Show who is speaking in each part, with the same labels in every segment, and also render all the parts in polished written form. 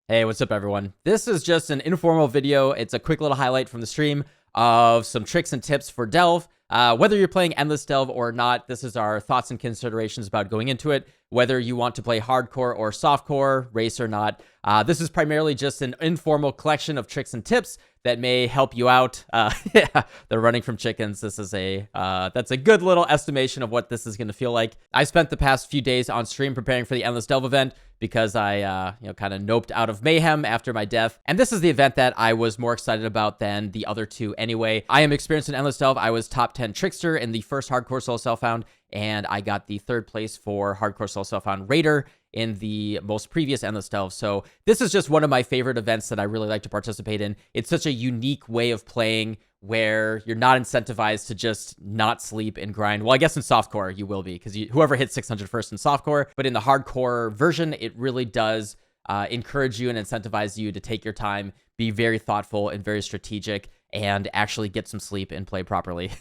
Speaker 1: Hey, what's up, everyone? This is just an informal video. It's a quick little highlight from the stream of some tricks and tips for Delve. Whether you're playing Endless Delve or not, this is our thoughts and considerations about going into it. Whether you want to play hardcore or softcore, race or not, this is primarily just an informal collection of tricks and tips that may help you out. Yeah, they're running from chickens. This is that's a good little estimation of what this is going to feel like. I spent the past few days on stream preparing for the Endless Delve event because I, kind of noped out of Mayhem after my death. And this is the event that I was more excited about than the other two anyway. I am experienced in Endless Delve. I was top 10 Trickster in the first Hardcore Solo Self-Found, and I got the third place for Hardcore Solo Self-Found Raider in the most previous Endless Delve. So this is just one of my favorite events that I really like to participate in. It's such a unique way of playing where you're not incentivized to just not sleep and grind. Well, I guess in softcore you will be, because whoever hits 600 first in softcore, but in the hardcore version, it really does encourage you and incentivize you to take your time, be very thoughtful and very strategic, and actually get some sleep and play properly,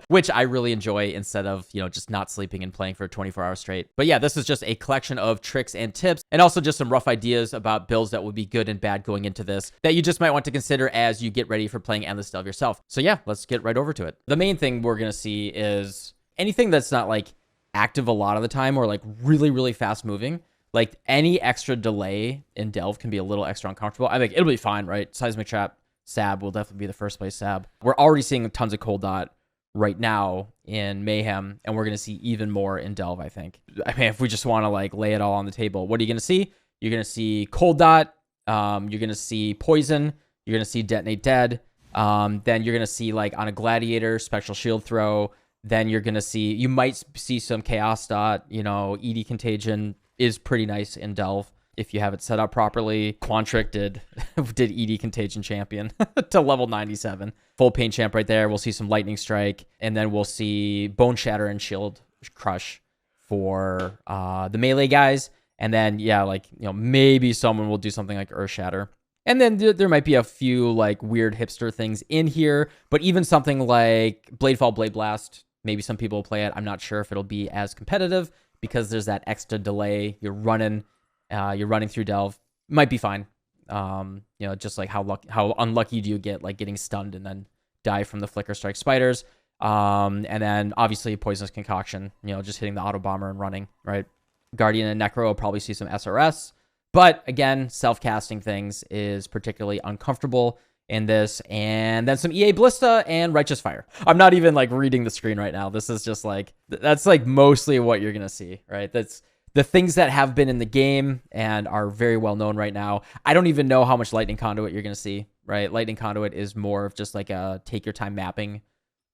Speaker 1: which I really enjoy instead of, just not sleeping and playing for 24 hours straight. But yeah, this is just a collection of tricks and tips, and also just some rough ideas about builds that would be good and bad going into this that you just might want to consider as you get ready for playing Endless Delve yourself. So yeah, let's get right over to it. The main thing we're going to see is anything that's not like active a lot of the time or like really, really fast moving. Like any extra delay in Delve can be a little extra uncomfortable. I think it'll be fine, right? Seismic Trap, Sab will definitely be the first place Sab. We're already seeing tons of Cold Dot right now in Mayhem, and we're going to see even more in Delve, I think. I mean, if we just want to like lay it all on the table, what are you going to see? You're going to see Cold Dot, you're going to see Poison, you're going to see Detonate Dead, then you're going to see like on a Gladiator, Spectral Shield Throw, then you're going to see, you might see some Chaos Dot, ED Contagion is pretty nice in Delve if you have it set up properly. Quantric did ED Contagion Champion to level 97. Full Pain Champ right there. We'll see some Lightning Strike, and then we'll see Bone Shatter and Shield Crush for the melee guys. And then, yeah, like, maybe someone will do something like Earth Shatter. And then there might be a few like weird hipster things in here, but even something like Bladefall, Blade Blast, maybe some people will play it. I'm not sure if it'll be as competitive because there's that extra delay. You're running through Delve. Might be fine. Just like how unlucky do you get, like getting stunned and then die from the Flicker Strike Spiders. And then obviously Poisonous Concoction, just hitting the Auto Bomber and running, right? Guardian and Necro will probably see some SRS. But again, self-casting things is particularly uncomfortable in this. And then some EA Ballista and Righteous Fire. I'm not even like reading the screen right now. This is just like, that's like mostly what you're going to see, right? That's the things that have been in the game and are very well known right now. I don't even know how much Lightning Conduit you're going to see, right? Lightning Conduit is more of just like a take your time mapping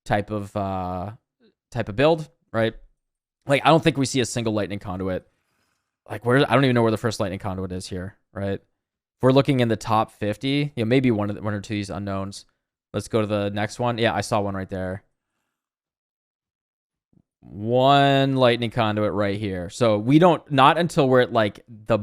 Speaker 1: type of build, right? Like, I don't think we see a single Lightning Conduit. Like, I don't even know where the first Lightning Conduit is here, right? If we're looking in the top 50, maybe one or two of these unknowns. Let's go to the next one. Yeah, I saw one right there. One Lightning Conduit right here. So we not until we're at like the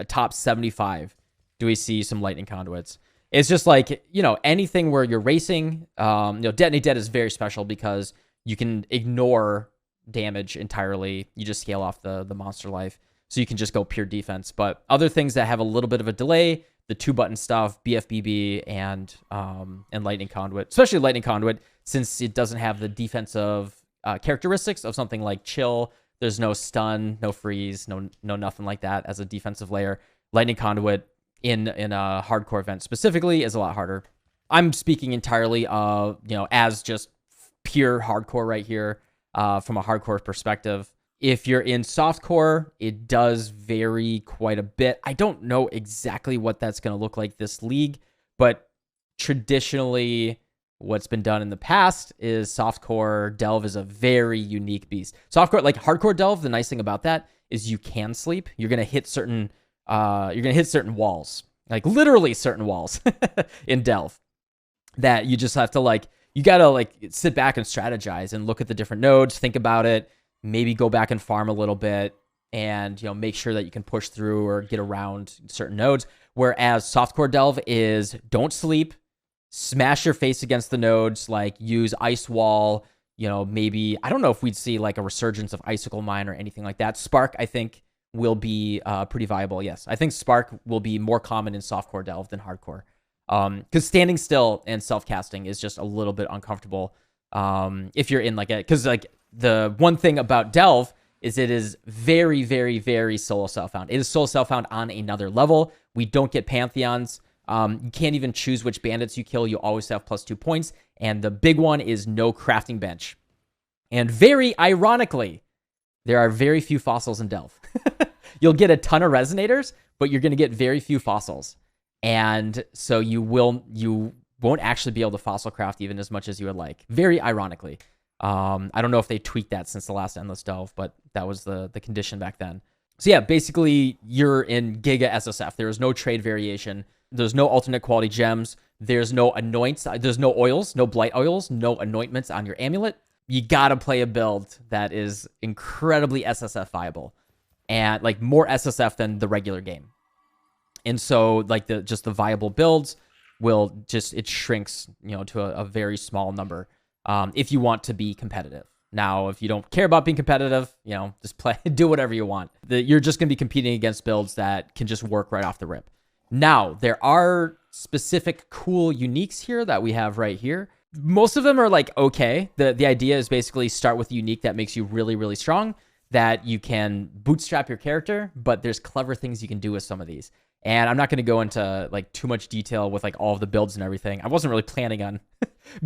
Speaker 1: top 75 do we see some Lightning Conduits. It's just like, anything where you're racing, Detonate Dead is very special because you can ignore damage entirely. You just scale off the monster life. So you can just go pure defense. But other things that have a little bit of a delay, the 2-button stuff, BFBB and Lightning Conduit, especially Lightning Conduit, since it doesn't have the defensive characteristics of something like Chill. There's no stun, no freeze, no nothing like that as a defensive layer. Lightning Conduit in a hardcore event specifically is a lot harder. I'm speaking entirely as just pure hardcore right here from a hardcore perspective. If you're in softcore, it does vary quite a bit. I don't know exactly what that's going to look like this league, but traditionally what's been done in the past is softcore Delve is a very unique beast. Softcore, like hardcore Delve, the nice thing about that is you can sleep. You're going to hit certain walls, like literally certain walls in Delve that you just have to you got to sit back and strategize and look at the different nodes, think about it, maybe go back and farm a little bit and, make sure that you can push through or get around certain nodes. Whereas softcore Delve is don't sleep, smash your face against the nodes, like use Ice Wall, maybe, I don't know if we'd see like a resurgence of Icicle Mine or anything like that. Spark, I think, will be pretty viable. Yes, I think Spark will be more common in softcore Delve than hardcore. Because standing still and self-casting is just a little bit uncomfortable if you're in like a... Because like the one thing about Delve is it is very, very, very solo self-found. It is solo self-found on another level. We don't get Pantheons. You can't even choose which bandits you kill. You always have +2 points. And the big one is no crafting bench. And very ironically, there are very few fossils in Delve. You'll get a ton of resonators, but you're going to get very few fossils. And so you won't actually be able to fossil craft even as much as you would like. Very ironically. I don't know if they tweaked that since the last Endless Delve, but that was the condition back then. So yeah, basically you're in Giga SSF. There is no trade variation. There's no alternate quality gems. There's no anoints. There's no oils, no blight oils, no anointments on your amulet. You gotta play a build that is incredibly SSF viable and like more SSF than the regular game. And so like just the viable builds will just, it shrinks, you know, to a very small number if you want to be competitive. Now, if you don't care about being competitive, you know, just play, do whatever you want. You're just gonna be competing against builds that can just work right off the rip. Now, there are specific cool uniques here that we have right here. Most of them are like, okay. The idea is basically start with a unique that makes you really, really strong, that you can bootstrap your character, but there's clever things you can do with some of these. And I'm not going to go into like too much detail with like all of the builds and everything. I wasn't really planning on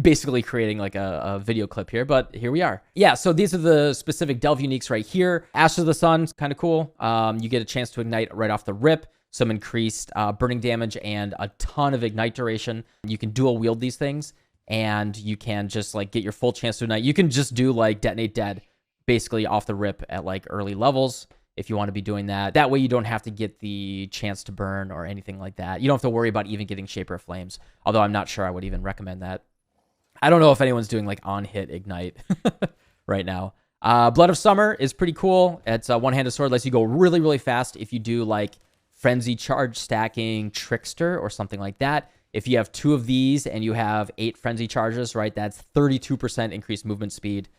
Speaker 1: basically creating like a video clip here, but here we are. Yeah, so these are the specific Delve uniques right here. Ash of the Sun's kind of cool. You get a chance to ignite right off the rip, some increased burning damage, and a ton of ignite duration. You can dual wield these things, and you can just like get your full chance to ignite. You can just do like detonate dead basically off the rip at like early levels if you want to be doing that. That way you don't have to get the chance to burn or anything like that. You don't have to worry about even getting Shaper of Flames, although I'm not sure I would even recommend that. I don't know if anyone's doing like on-hit ignite right now. Blood of Summer is pretty cool. It's a one-handed sword, lets you go really, really fast if you do like Frenzy Charge stacking Trickster or something like that. If you have 2 of these and you have 8 Frenzy Charges, right, that's 32% increased movement speed,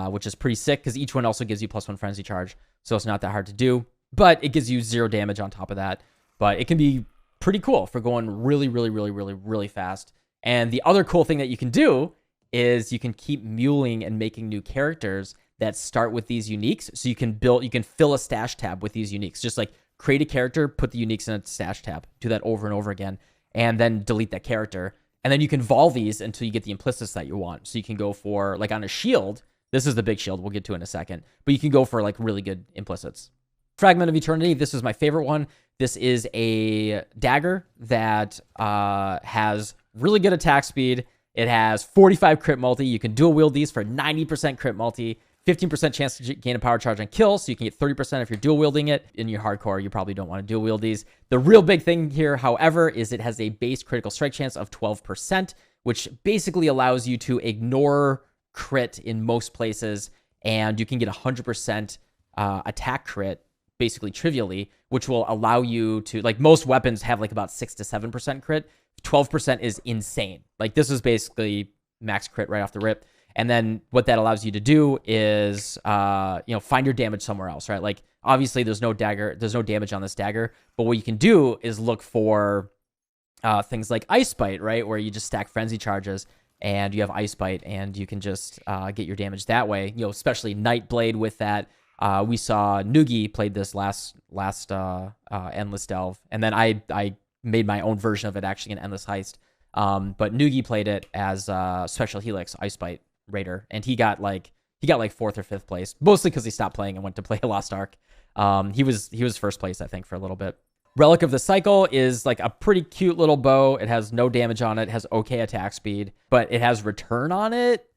Speaker 1: which is pretty sick because each one also gives you +1 Frenzy Charge. So it's not that hard to do, but it gives you 0 damage on top of that. But it can be pretty cool for going really, really, really, really, really fast. And the other cool thing that you can do is you can keep muling and making new characters that start with these uniques. So you can fill a stash tab with these uniques. Just like create a character, put the uniques in a stash tab, do that over and over again, and then delete that character. And then you can vol these until you get the implicits that you want. So you can go for, like on a shield, this is the big shield, we'll get to in a second, but you can go for like really good implicits. Fragment of Eternity, this is my favorite one. This is a dagger that has really good attack speed. It has 45 crit multi. You can dual wield these for 90% crit multi, 15% chance to gain a power charge on kill, so you can get 30% if you're dual wielding it. In your hardcore, you probably don't want to dual wield these. The real big thing here, however, is it has a base critical strike chance of 12%, which basically allows you to ignore crit in most places, and you can get 100% attack crit basically trivially, which will allow you to, like, most weapons have like about 6 to 7% crit. 12% is insane. Like, this is basically max crit right off the rip. And then what that allows you to do is, find your damage somewhere else, right? Like, obviously there's no damage on this dagger, but what you can do is look for things like Ice Bite, right? Where you just stack Frenzy Charges and you have Ice Bite and you can just get your damage that way, especially Nightblade with that. We saw Noogie played this last Endless Delve, and then I made my own version of it actually in Endless Heist. But Noogie played it as Special Helix Ice Bite Raider, and he got like 4th or 5th place, mostly because he stopped playing and went to play a Lost Ark. He was 1st place, I think, for a little bit. Relic of the Cycle is like a pretty cute little bow. It has no damage on it, has okay attack speed, but it has return on it.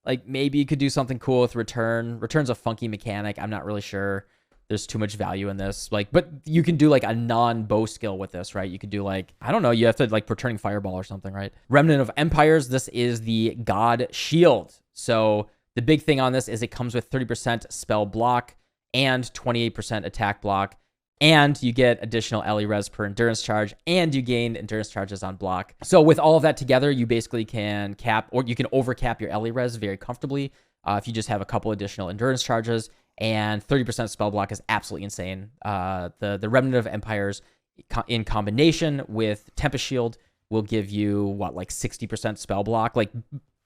Speaker 1: Like, maybe you could do something cool with return. Return's a funky mechanic. I'm not really sure there's too much value in this. Like, but you can do like a non-bow skill with this, right? You could do like, I don't know, you have to like returning fireball or something, right? Remnant of Empires, this is the God Shield. So the big thing on this is it comes with 30% spell block and 28% attack block. And you get additional LE res per endurance charge, and you gain endurance charges on block. So with all of that together, you basically can cap, or you can overcap your LE res very comfortably if you just have a couple additional endurance charges. and 30% spell block is absolutely insane. The Remnant of Empires in combination with Tempest Shield will give you, what, like 60% spell block? Like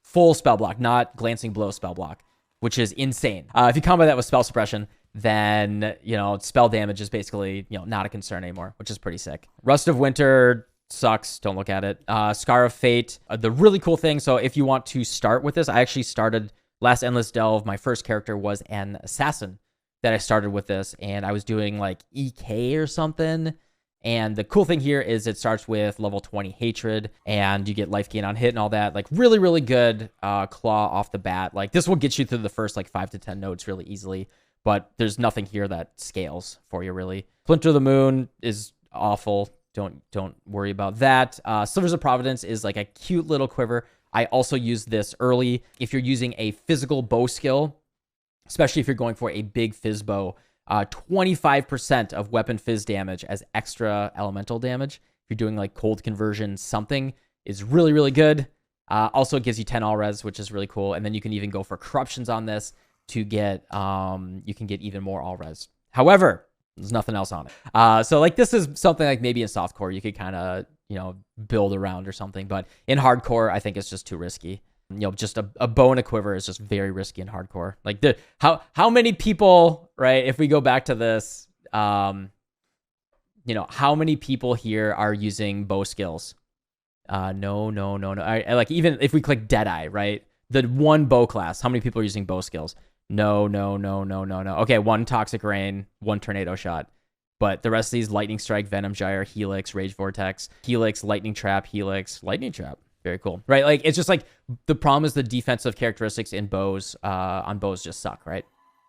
Speaker 1: full spell block, not glancing blow spell block, which is insane. If you combo that with spell suppression, then, you know, spell damage is basically, you know, not a concern anymore, which is pretty sick. Rust of Winter sucks. Don't look at it. Scar of Fate. The really cool thing, so if you want to start with this, I actually started last Endless Delve. My first character was an assassin that I started with this, and I was doing like EK or something. And the cool thing here is it starts with level 20 Hatred, and you get life gain on hit and all that. Like really, really good claw off the bat. Like this will get you through the first like 5 to 10 nodes really easily, but there's nothing here that scales for you really. Splinter of the Moon is awful. Don't worry about that. Slivers of Providence is like a cute little quiver. I also use this early if you're using a physical bow skill, especially if you're going for a big fizz bow. 25% of weapon fizz damage as extra elemental damage. If you're doing like cold conversion, something is really, really good. Also, it gives you 10 all res, which is really cool. And then you can even go for corruptions on this to get, you can get even more all res. However, there's nothing else on it. So like this is something like maybe in softcore you could kind of, you know, build around or something. But in hardcore, I think it's just too risky. You know, just a bow and a quiver is just very risky in hardcore. Like how many people, right? If we go back to this, you know, how many people here are using bow skills? No. I like even if we click Deadeye, right? The one bow class, how many people are using bow skills? No. Okay, one Toxic Rain, one Tornado Shot. But the rest of these, Lightning Strike, Venom Gyre, Helix, Rage Vortex, Helix, Lightning Trap, Helix, Lightning Trap. Very cool, right? Like, it's just like, the problem is the defensive characteristics in bows, on bows just suck, right?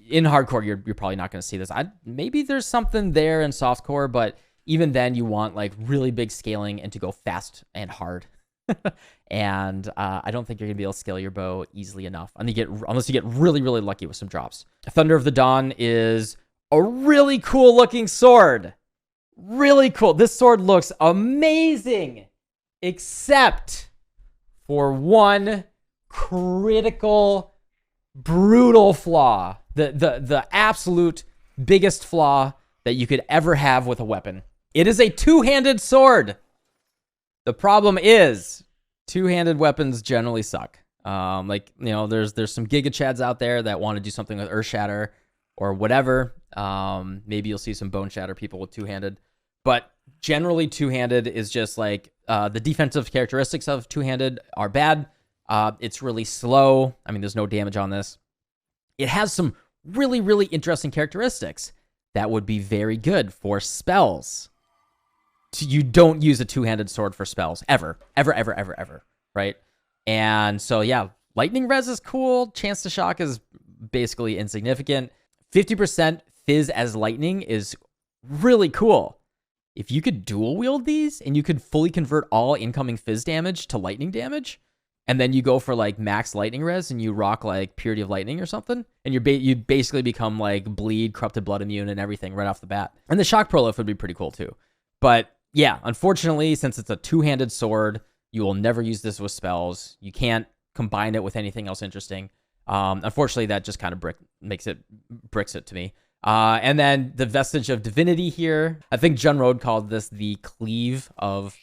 Speaker 1: In hardcore, you're probably not going to see this. Maybe there's something there in softcore, but even then you want like really big scaling and to go fast and hard. And I don't think you're going to be able to scale your bow easily enough unless you get really, really lucky with some drops. Thunder of the Dawn is a really cool looking sword. Really cool. This sword looks amazing, except for one critical, brutal flaw. The absolute biggest flaw that you could ever have with a weapon. It is a two-handed sword. The problem is two-handed weapons generally suck. Like, you know, there's some Giga Chads out there that want to do something with Earth Shatter or whatever. Maybe you'll see some Bone Shatter people with two-handed. But generally, two-handed is just like the defensive characteristics of two-handed are bad. It's really slow. I mean, there's no damage on this. It has some really, really interesting characteristics that would be very good for spells. You don't use a two-handed sword for spells ever, right? And so yeah, lightning res is cool. Chance to shock is basically insignificant. 50% fizz as lightning is really cool. If you could dual wield these and you could fully convert all incoming fizz damage to lightning damage, and then you go for like max lightning res and you rock like Purity of Lightning or something, and you basically become like bleed, corrupted blood immune, and everything right off the bat. And the shock prolif would be pretty cool too. But yeah, unfortunately, since it's a two-handed sword, you will never use this with spells. You can't combine it with anything else interesting. Unfortunately, that just kind of bricks it to me. And then the Vestige of Divinity here. I think Jun Road called this the cleave of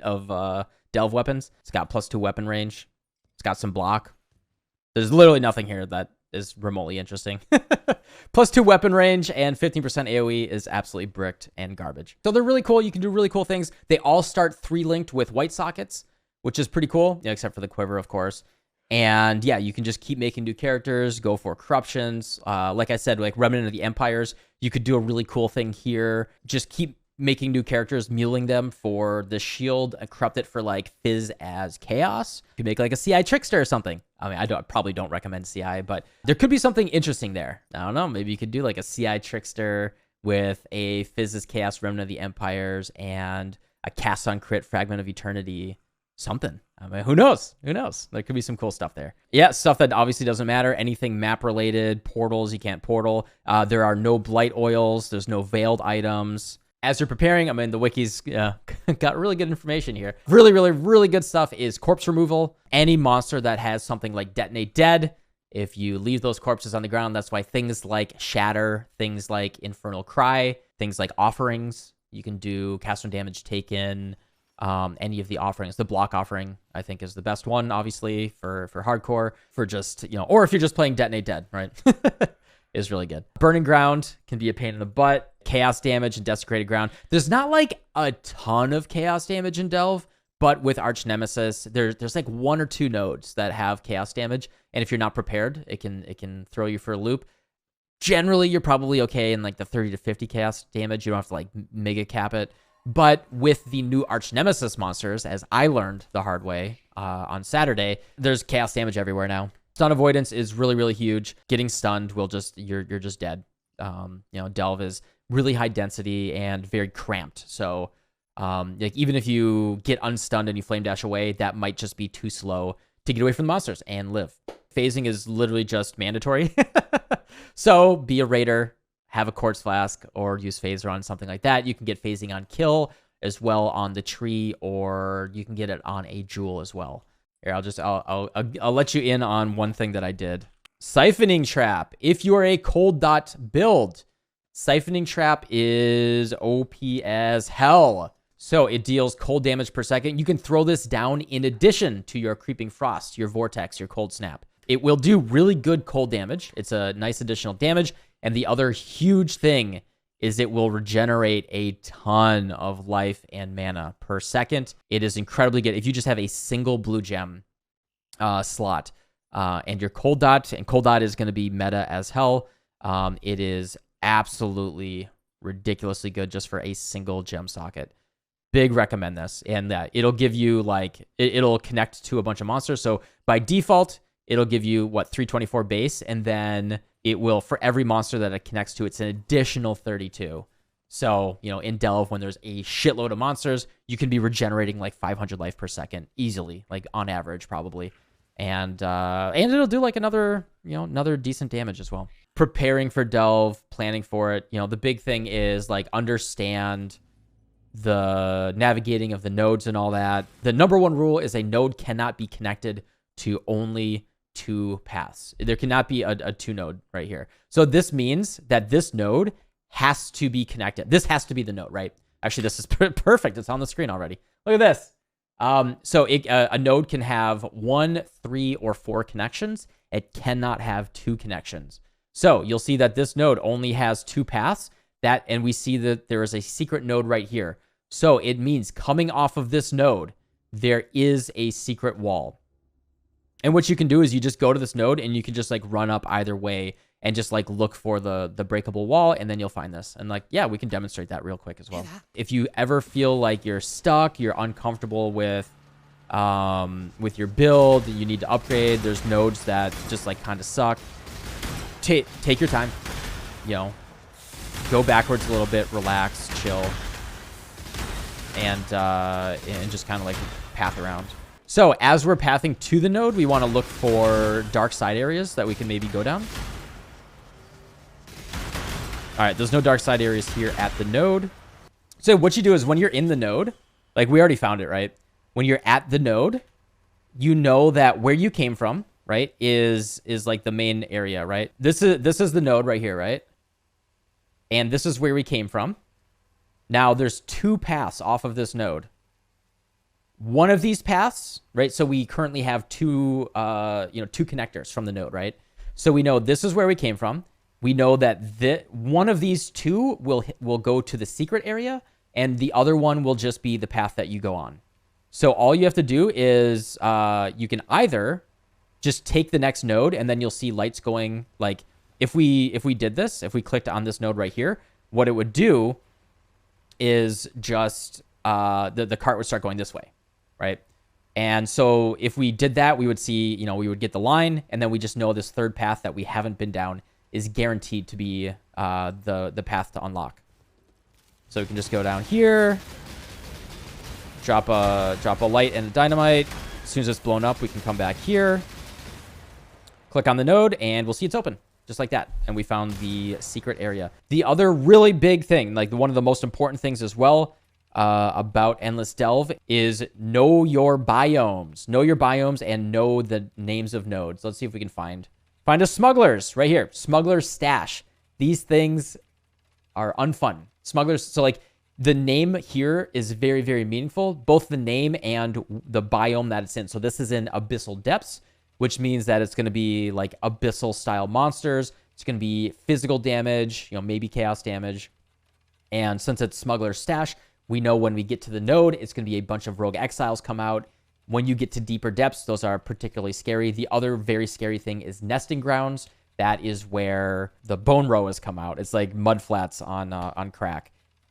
Speaker 1: Delve weapons. It's got +2 weapon range. It's got some block. There's literally nothing here that is remotely interesting. +2 weapon range and 15% AoE is absolutely bricked and garbage. So they're really cool. You can do really cool things. They all start 3-linked with white sockets, which is pretty cool, yeah, except for the quiver, of course. And yeah, you can just keep making new characters, go for corruptions. Like I said, like Remnant of the Empires, you could do a really cool thing here. Just keep making new characters, muling them for the shield, and corrupt it for like fizz as chaos. You could make like a CI trickster or something. I mean, I probably don't recommend CI, but there could be something interesting there. I don't know. Maybe you could do like a CI trickster with a fizz as chaos Remnant of the Empires and a cast on crit Fragment of Eternity. Something. I mean, who knows? Who knows? There could be some cool stuff there. Yeah, stuff that obviously doesn't matter. Anything map related, portals, you can't portal. There are no blight oils. There's no veiled items. As you're preparing, I mean, the wiki's got really good information here. Really, really, really good stuff is corpse removal. Any monster that has something like Detonate Dead If you leave those corpses on the ground, that's why things like Shatter, things like Infernal Cry, things like Offerings, you can do cast on damage taken, any of the offerings. The block offering, I think, is the best one, obviously, for hardcore, for just, or if you're just playing Detonate Dead, right? Is really good. Burning Ground can be a pain in the butt. Chaos damage and Desecrated Ground. There's not like a ton of chaos damage in Delve, but with Arch Nemesis, there's like 1 or 2 nodes that have chaos damage, and if you're not prepared, it can throw you for a loop. Generally, you're probably okay in like the 30 to 50 chaos damage. You don't have to like mega cap it. But with the new Arch Nemesis monsters, as I learned the hard way on Saturday, there's chaos damage everywhere now. Stun avoidance is really, really huge. Getting stunned will just, you're just dead. Delve is really high density and very cramped. So like even if you get unstunned and you flame dash away, that might just be too slow to get away from the monsters and live. Phasing is literally just mandatory. So be a raider, have a quartz flask, or use phaser on something like that. You can get phasing on kill as well on the tree, or you can get it on a jewel as well. Here, I'll let you in on one thing that I did. Siphoning Trap. If you are a cold dot build, Siphoning Trap is OP as hell. So it deals cold damage per second. You can throw this down in addition to your Creeping Frost, your Vortex, your Cold Snap. It will do really good cold damage. It's a nice additional damage. And the other huge thing is it will regenerate a ton of life and mana per second. It is incredibly good. If you just have a single blue gem slot and your cold dot, and cold dot is going to be meta as hell, it is absolutely ridiculously good just for a single gem socket. Big recommend this. And it'll give you like, it'll connect to a bunch of monsters. So by default, it'll give you 324 base, and then it will, for every monster that it connects to, it's an additional 32. So, in Delve, when there's a shitload of monsters, you can be regenerating like 500 life per second easily, like on average, probably. And it'll do like another decent damage as well. Preparing for Delve, planning for it. The big thing is like understand the navigating of the nodes and all that. The number one rule is a node cannot be connected to only 2 paths. There cannot be a 2 node right here. So this means that this node has to be connected. This has to be the node, right? Actually, this is perfect. It's on the screen already. Look at this. So a node can have 1, 3, or 4 connections. It cannot have 2 connections. So you'll see that this node only has 2 paths. And we see that there is a secret node right here. So it means coming off of this node, there is a secret wall. And what you can do is you just go to this node and you can just like run up either way and just like look for the breakable wall, and then you'll find this. And like, yeah, we can demonstrate that real quick as well. Yeah. If you ever feel like you're stuck, you're uncomfortable with your build, you need to upgrade, there's nodes that just like kind of suck, take your time, go backwards a little bit, relax, chill, and just kind of like path around. So as we're pathing to the node, we want to look for dark side areas that we can maybe go down. All right, there's no dark side areas here at the node. So what you do is when you're in the node, like we already found it, right? When you're at the node, you know that where you came from, right, is like the main area, right? This is the node right here, right? And this is where we came from. Now there's 2 paths off of this node. One of these paths, right? So we currently have 2 connectors from the node, right? So we know this is where we came from. We know that one of these 2 will go to the secret area, and the other one will just be the path that you go on. So all you have to do is you can either just take the next node, and then you'll see lights going. Like if we did this, if we clicked on this node right here, what it would do is just the cart would start going this way. Right. And so if we did that, we would see, we would get the line, and then we just know this third path that we haven't been down is guaranteed to be the path to unlock. So we can just go down here, drop a light and a dynamite. As soon as it's blown up, we can come back here, click on the node, and we'll see it's open. Just like that. And we found the secret area. The other really big thing, like one of the most important things as well, about Endless Delve is know your biomes. Know your biomes and know the names of nodes. Let's see if we can find Find a Smuggler's right here. Smuggler's Stash. These things are unfun. Smugglers. So like the name here is very, very meaningful. Both the name and the biome that it's in. So this is in Abyssal Depths, which means that it's going to be like Abyssal style monsters. It's going to be physical damage, maybe chaos damage. And since it's Smuggler's Stash, we know when we get to the node, it's going to be a bunch of rogue exiles come out. When you get to deeper depths, those are particularly scary. The other very scary thing is nesting grounds. That is where the bone roas come out. It's like mud flats on crack.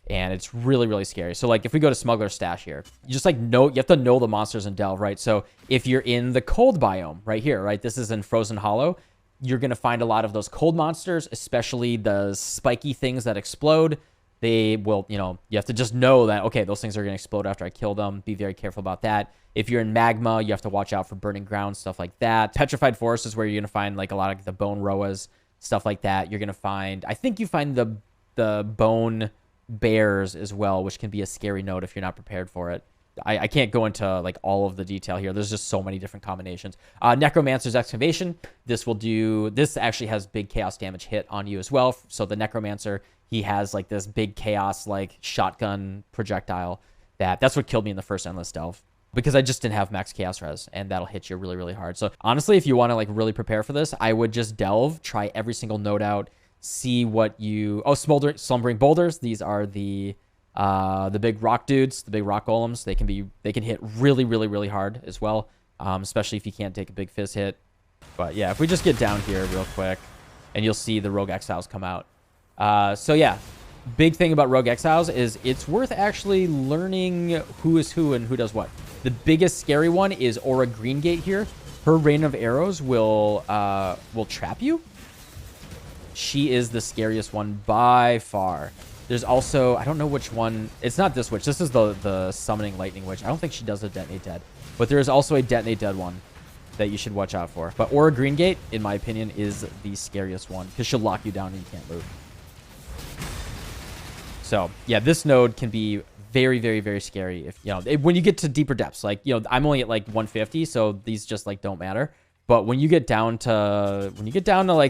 Speaker 1: And it's really, really scary. So like if we go to Smuggler's Stash here, you just like know, you have to know the monsters in Delve, right? So if you're in the cold biome right here, right? This is in Frozen Hollow. You're going to find a lot of those cold monsters, especially the spiky things that explode. They will, you have to just know that, okay, those things are going to explode after I kill them. Be very careful about that. If you're in magma, you have to watch out for burning ground, stuff like that. Petrified Forest is where you're going to find like a lot of the bone roas, stuff like that. You're going to find, I think you find the bone bears as well, which can be a scary node if you're not prepared for it. I can't go into like all of the detail here. There's just so many different combinations. Necromancer's Excavation. This actually has big chaos damage hit on you as well. So the Necromancer, he has like this big chaos like shotgun projectile. That's what killed me in the first Endless Delve, because I just didn't have max chaos res, and that'll hit you really, really hard. So honestly, if you want to like really prepare for this, I would just delve, try every single node out, see what you... Oh, Slumbering Boulders. These are the big rock dudes, the big rock golems. They can hit really, really, really hard as well, especially if you can't take a big fizz hit. But yeah, if we just get down here real quick, and you'll see the rogue exiles come out. So yeah, big thing about rogue exiles is it's worth actually learning who is who and who does what. The biggest scary one is Aura Greengate here. Her rain of arrows will trap you. She is the scariest one by far. There's also, I don't know which one. It's not this witch. This is the summoning lightning witch. I don't think she does a detonate dead. But there is also a detonate dead one that you should watch out for. But Aura Greengate, in my opinion, is the scariest one, because she'll lock you down and you can't move. So yeah, this node can be very, very, very scary if when you get to deeper depths. Like I'm only at like 150, so these just like don't matter. But when you get down to like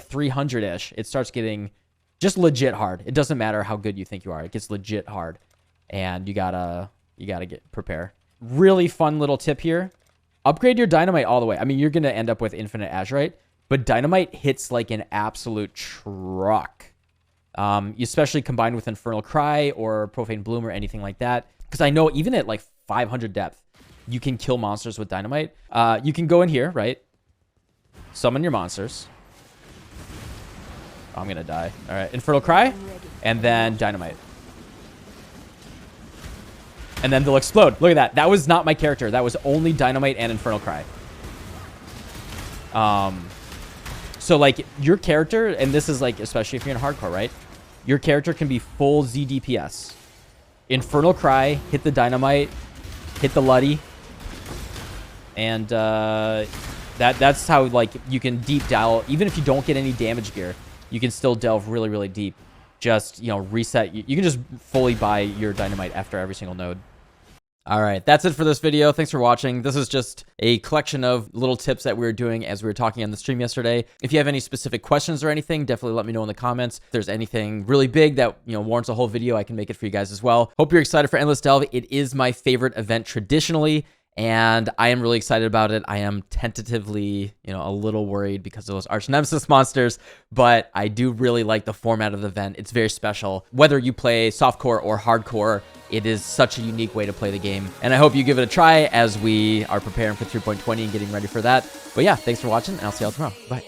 Speaker 1: 300-ish, it starts getting just legit hard. It doesn't matter how good you think you are. It gets legit hard, and you gotta prepare. Really fun little tip here: upgrade your dynamite all the way. I mean, you're gonna end up with infinite azurite, but dynamite hits like an absolute truck. Especially combined with Infernal Cry or Profane Bloom or anything like that. Because I know even at like 500 depth, you can kill monsters with dynamite. You can go in here, right? Summon your monsters. I'm gonna die. All right, Infernal Cry, and then dynamite. And then they'll explode. Look at that. That was not my character. That was only dynamite and Infernal Cry. So like your character, and this is like, especially if you're in hardcore, right? Your character can be full Z DPS. Infernal Cry, hit the dynamite, hit the Luddy. And that's how like you can deep delve. Even if you don't get any damage gear, you can still delve really, really deep. Just, reset. You can just fully buy your dynamite after every single node. All right, that's it for this video. Thanks for watching. This is just a collection of little tips that we were doing as we were talking on the stream yesterday. If you have any specific questions or anything, definitely let me know in the comments. If there's anything really big that, warrants a whole video, I can make it for you guys as well. Hope you're excited for Endless Delve. It is my favorite event traditionally, and I am really excited about it. I am tentatively, a little worried because of those arch nemesis monsters, but I do really like the format of the event. It's very special. Whether you play softcore or hardcore, it is such a unique way to play the game, and I hope you give it a try as we are preparing for 3.20 and getting ready for that. But yeah, thanks for watching, and I'll see y'all tomorrow. Bye.